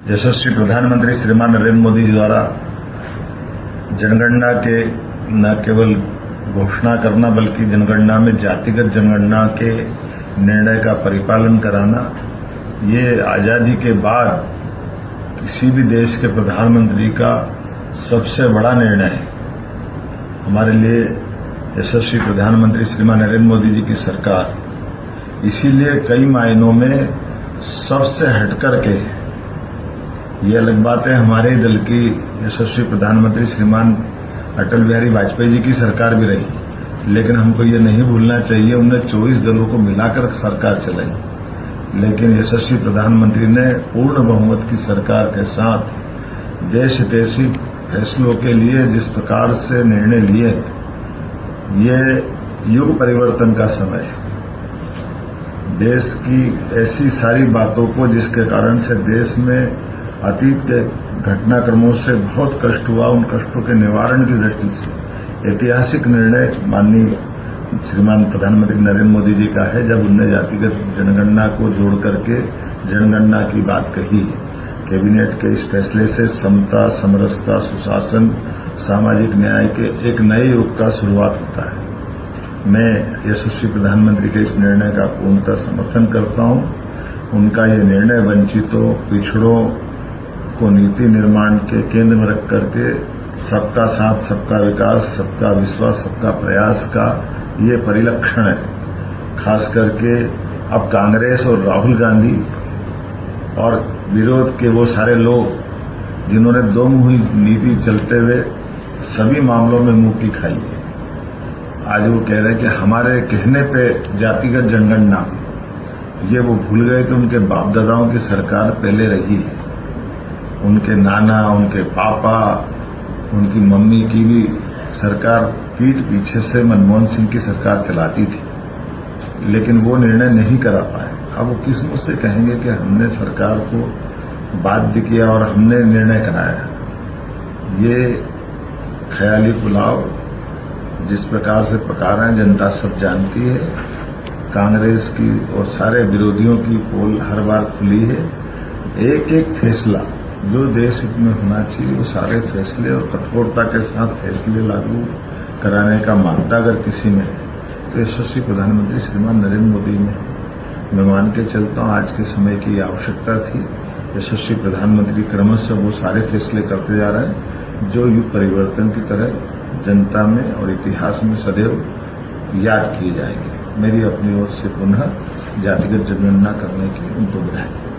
यशस्वी प्रधानमंत्री श्रीमान नरेंद्र मोदी जी द्वारा जनगणना के न केवल घोषणा करना बल्कि जनगणना में जातिगत जनगणना के निर्णय का परिपालन कराना, ये आजादी के बाद किसी भी देश के प्रधानमंत्री का सबसे बड़ा निर्णय है। हमारे लिए यशस्वी प्रधानमंत्री श्रीमान नरेंद्र मोदी जी की सरकार इसीलिए कई मायनों में सबसे हटकर के, ये अलग बात है हमारे दल की यशस्वी प्रधानमंत्री श्रीमान अटल बिहारी वाजपेयी जी की सरकार भी रही, लेकिन हमको ये नहीं भूलना चाहिए उन्हें 24 दलों को मिलाकर सरकार चलाई, लेकिन यशस्वी प्रधानमंत्री ने पूर्ण बहुमत की सरकार के साथ देश हितैषी फैसलों के लिए जिस प्रकार से निर्णय लिए, ये युग परिवर्तन का समय है। देश की ऐसी सारी बातों को जिसके कारण से देश में अतीत के घटनाक्रमों से बहुत कष्ट हुआ, उन कष्टों के निवारण की दृष्टि से ऐतिहासिक निर्णय माननीय श्रीमान प्रधानमंत्री नरेंद्र मोदी जी का है, जब उन्होंने जातिगत जनगणना को जोड़ करके जनगणना की बात कही। कैबिनेट के इस फैसले से समता, समरसता, सुशासन, सामाजिक न्याय के एक नए युग का शुरुआत होता है। मैं यशस्वी प्रधानमंत्री के इस निर्णय का पूर्णतः समर्थन करता हूं। उनका ये निर्णय वंचितों, पिछड़ों को नीति निर्माण के केंद्र में रख करके सबका साथ, सबका विकास, सबका विश्वास, सबका प्रयास का ये परिलक्षण है। खास करके अब कांग्रेस और राहुल गांधी और विरोध के वो सारे लोग जिन्होंने दो मुही नीति चलते हुए सभी मामलों में मुंह की खाई है, आज वो कह रहे हैं कि हमारे कहने पे जातिगत जनगणना, ये वो भूल गए कि उनके बाप दादाओं की सरकार पहले रही है। उनके नाना, उनके पापा, उनकी मम्मी की भी सरकार पीठ पीछे से मनमोहन सिंह की सरकार चलाती थी, लेकिन वो निर्णय नहीं करा पाए। अब वो किस मुझ से कहेंगे कि हमने सरकार को बाध्य किया और हमने निर्णय कराया। ये ख्याली पुलाव जिस प्रकार से पका रहे हैं जनता सब जानती है। कांग्रेस की और सारे विरोधियों की पोल हर बार खुली है। एक एक फैसला जो देश हित में होना चाहिए, वो सारे फैसले और कठोरता के साथ फैसले लागू कराने का मानता अगर किसी में है तो यशस्वी प्रधानमंत्री श्रीमान नरेंद्र मोदी में है। मैं मान के चलता हूँ आज के समय की आवश्यकता थी। यशस्वी प्रधानमंत्री क्रमशः वो सारे फैसले करते जा रहे हैं जो युग परिवर्तन की तरह जनता में और इतिहास में सदैव याद किए जाएंगे। मेरी अपनी ओर से पुनः जातिगत जनगणना करने की उनको बधाई।